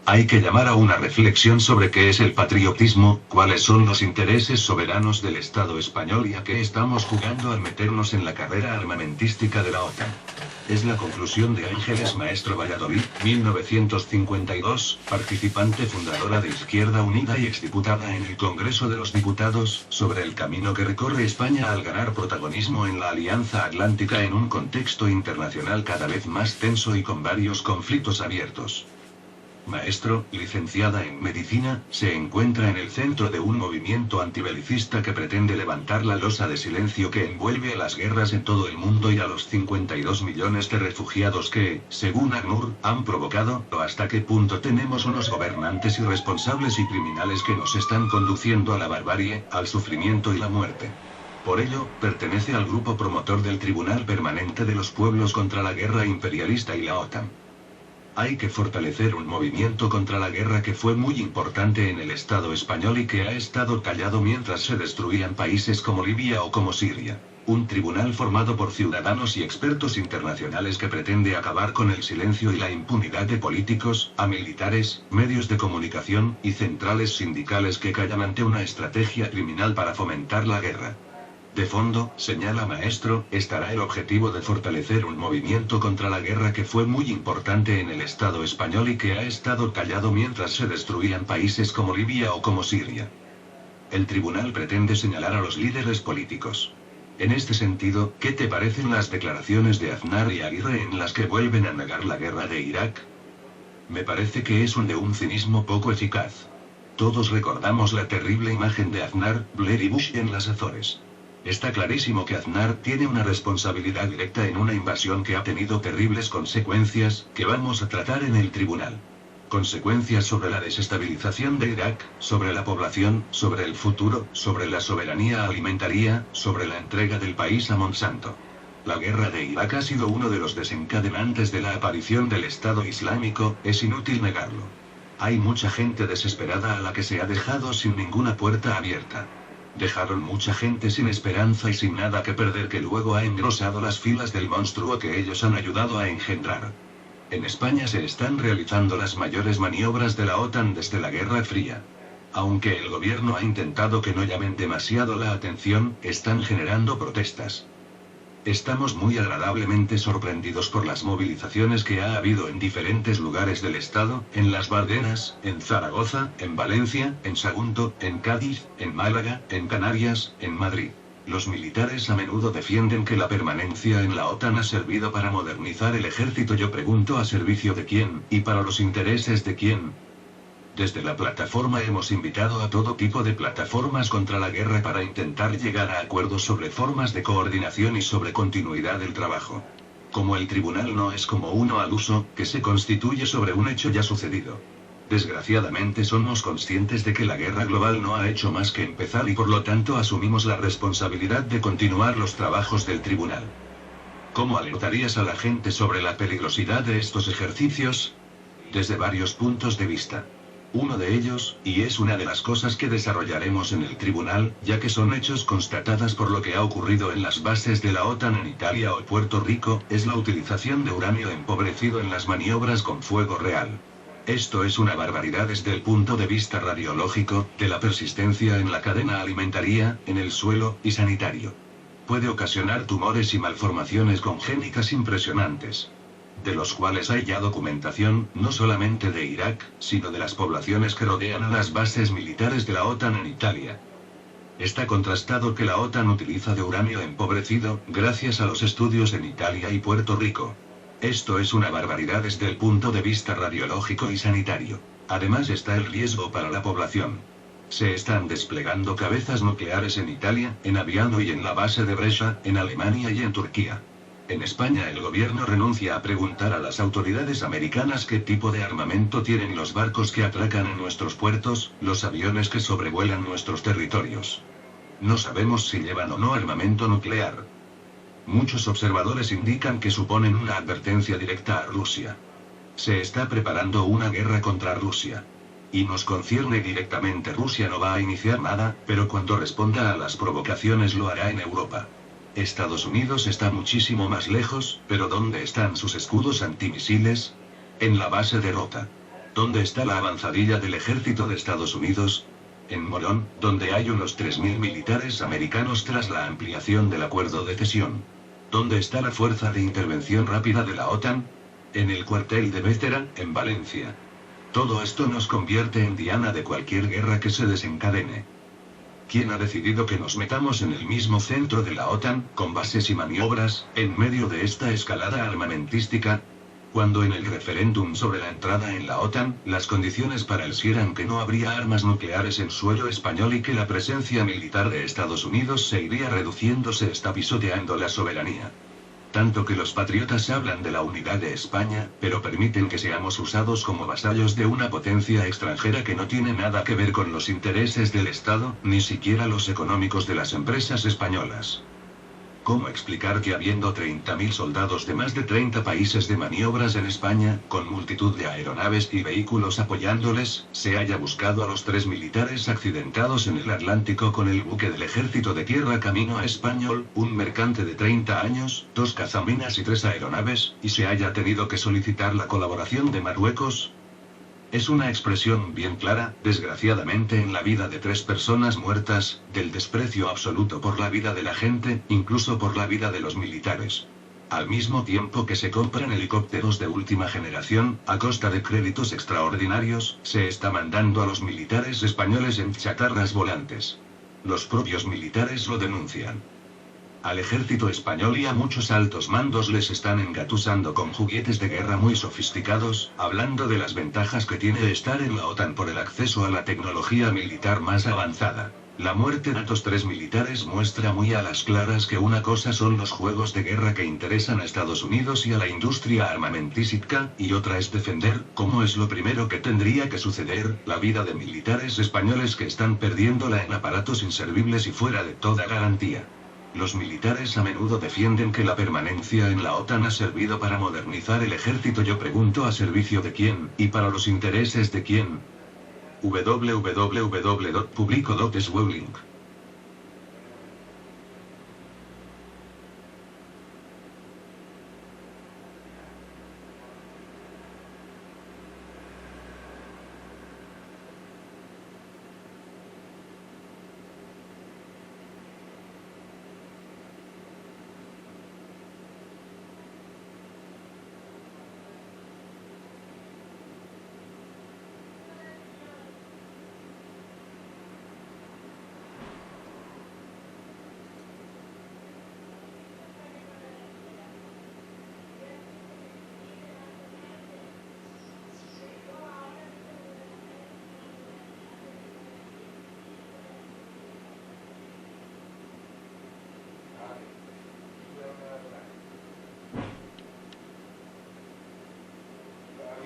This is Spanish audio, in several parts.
Hay que llamar a una reflexión sobre qué es el patriotismo, cuáles son los intereses soberanos del Estado español y a qué estamos jugando al meternos en la carrera armamentística de la OTAN. Es la conclusión de Ángeles Maestro Valladolid, 1952, participante fundadora de Izquierda Unida y exdiputada en el Congreso de los Diputados, sobre el camino que recorre España al ganar protagonismo en la Alianza Atlántica en un contexto internacional cada vez más tenso y con varios conflictos abiertos. Maestro, licenciada en Medicina, se encuentra en el centro de un movimiento antibelicista que pretende levantar la losa de silencio que envuelve a las guerras en todo el mundo y a los 52 millones de refugiados que, según ACNUR, han provocado, o hasta qué punto tenemos unos gobernantes irresponsables y criminales que nos están conduciendo a la barbarie, al sufrimiento y la muerte. Por ello, pertenece al grupo promotor del Tribunal Permanente de los Pueblos contra la Guerra Imperialista y la OTAN. Hay que fortalecer un movimiento contra la guerra que fue muy importante en el Estado español y que ha estado callado mientras se destruían países como Libia o como Siria. Un tribunal formado por ciudadanos y expertos internacionales que pretende acabar con el silencio y la impunidad de políticos, a militares, medios de comunicación, y centrales sindicales que callan ante una estrategia criminal para fomentar la guerra. De fondo, señala Maestro, estará el objetivo de fortalecer un movimiento contra la guerra que fue muy importante en el Estado español y que ha estado callado mientras se destruían países como Libia o como Siria. El tribunal pretende señalar a los líderes políticos. En este sentido, ¿qué te parecen las declaraciones de Aznar y Aguirre en las que vuelven a negar la guerra de Irak? Me parece que es de un cinismo poco eficaz. Todos recordamos la terrible imagen de Aznar, Blair y Bush en las Azores. Está clarísimo que Aznar tiene una responsabilidad directa en una invasión que ha tenido terribles consecuencias, que vamos a tratar en el tribunal. Consecuencias sobre la desestabilización de Irak, sobre la población, sobre el futuro, sobre la soberanía alimentaria, sobre la entrega del país a Monsanto. La guerra de Irak ha sido uno de los desencadenantes de la aparición del Estado Islámico, es inútil negarlo. Hay mucha gente desesperada a la que se ha dejado sin ninguna puerta abierta. Dejaron mucha gente sin esperanza y sin nada que perder que luego ha engrosado las filas del monstruo que ellos han ayudado a engendrar. En España se están realizando las mayores maniobras de la OTAN desde la Guerra Fría. Aunque el gobierno ha intentado que no llamen demasiado la atención, están generando protestas. Estamos muy agradablemente sorprendidos por las movilizaciones que ha habido en diferentes lugares del estado, en Las Bardenas, en Zaragoza, en Valencia, en Sagunto, en Cádiz, en Málaga, en Canarias, en Madrid. Los militares a menudo defienden que la permanencia en la OTAN ha servido para modernizar el ejército. Yo pregunto, ¿a servicio de quién, y para los intereses de quién? Desde la plataforma hemos invitado a todo tipo de plataformas contra la guerra para intentar llegar a acuerdos sobre formas de coordinación y sobre continuidad del trabajo. Como el tribunal no es como uno al uso, que se constituye sobre un hecho ya sucedido. Desgraciadamente somos conscientes de que la guerra global no ha hecho más que empezar y por lo tanto asumimos la responsabilidad de continuar los trabajos del tribunal. ¿Cómo alertarías a la gente sobre la peligrosidad de estos ejercicios? Desde varios puntos de vista. Uno de ellos, y es una de las cosas que desarrollaremos en el tribunal, ya que son hechos constatadas por lo que ha ocurrido en las bases de la OTAN en Italia o Puerto Rico, es la utilización de uranio empobrecido en las maniobras con fuego real. Esto es una barbaridad desde el punto de vista radiológico, de la persistencia en la cadena alimentaria, en el suelo, y sanitario. Puede ocasionar tumores y malformaciones congénitas impresionantes, de los cuales hay ya documentación, no solamente de Irak, sino de las poblaciones que rodean a las bases militares de la OTAN en Italia. Está contrastado que la OTAN utiliza de uranio empobrecido, gracias a los estudios en Italia y Puerto Rico. Esto es una barbaridad desde el punto de vista radiológico y sanitario. Además está el riesgo para la población. Se están desplegando cabezas nucleares en Italia, en Aviano y en la base de Brescia, en Alemania y en Turquía. En España el gobierno renuncia a preguntar a las autoridades americanas qué tipo de armamento tienen los barcos que atracan en nuestros puertos, los aviones que sobrevuelan nuestros territorios. No sabemos si llevan o no armamento nuclear. Muchos observadores indican que suponen una advertencia directa a Rusia. Se está preparando una guerra contra Rusia. Y nos concierne directamente. Rusia no va a iniciar nada, pero cuando responda a las provocaciones lo hará en Europa. Estados Unidos está muchísimo más lejos, pero ¿dónde están sus escudos antimisiles? En la base de Rota. ¿Dónde está la avanzadilla del ejército de Estados Unidos? En Morón, donde hay unos 3.000 militares americanos tras la ampliación del acuerdo de cesión. ¿Dónde está la fuerza de intervención rápida de la OTAN? En el cuartel de Bétera, en Valencia. Todo esto nos convierte en diana de cualquier guerra que se desencadene. ¿Quién ha decidido que nos metamos en el mismo centro de la OTAN, con bases y maniobras, en medio de esta escalada armamentística? Cuando en el referéndum sobre la entrada en la OTAN, las condiciones para el sí eran que no habría armas nucleares en suelo español y que la presencia militar de Estados Unidos se iría reduciendo, se está pisoteando la soberanía. Tanto que los patriotas hablan de la unidad de España, pero permiten que seamos usados como vasallos de una potencia extranjera que no tiene nada que ver con los intereses del Estado, ni siquiera los económicos de las empresas españolas. ¿Cómo explicar que habiendo 30.000 soldados de más de 30 países de maniobras en España, con multitud de aeronaves y vehículos apoyándoles, se haya buscado a los 3 militares accidentados en el Atlántico con el buque del Ejército de Tierra Camino a Español, un mercante de 30 años, 2 cazaminas y 3 aeronaves, y se haya tenido que solicitar la colaboración de Marruecos? Es una expresión bien clara, desgraciadamente, en la vida de 3 personas muertas, del desprecio absoluto por la vida de la gente, incluso por la vida de los militares. Al mismo tiempo que se compran helicópteros de última generación, a costa de créditos extraordinarios, se está mandando a los militares españoles en chatarras volantes. Los propios militares lo denuncian. Al ejército español y a muchos altos mandos les están engatusando con juguetes de guerra muy sofisticados, hablando de las ventajas que tiene estar en la OTAN por el acceso a la tecnología militar más avanzada. La muerte de estos 3 militares muestra muy a las claras que una cosa son los juegos de guerra que interesan a Estados Unidos y a la industria armamentística, y otra es defender, como es lo primero que tendría que suceder, la vida de militares españoles que están perdiéndola en aparatos inservibles y fuera de toda garantía. Los militares a menudo defienden que la permanencia en la OTAN ha servido para modernizar el ejército. Yo pregunto, ¿a servicio de quién, y para los intereses de quién? www.publico.swelling.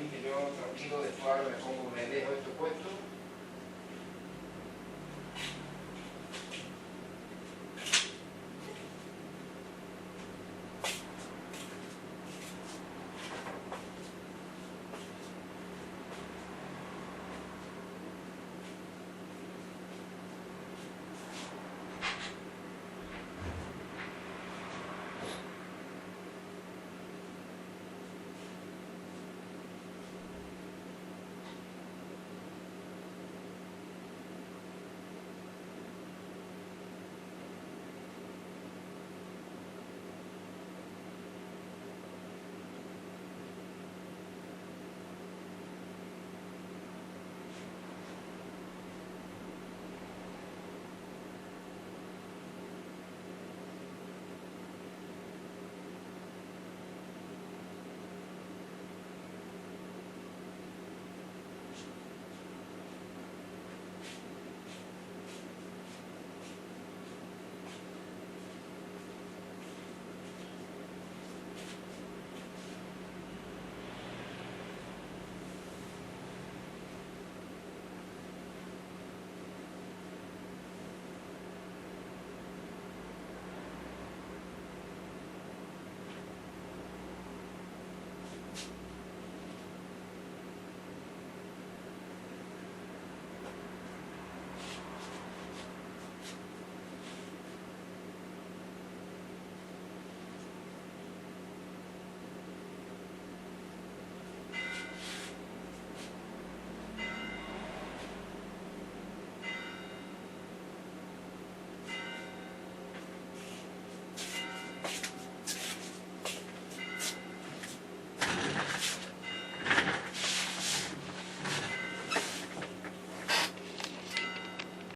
Que yo tranquilo, después ahora me dejo esto puesto.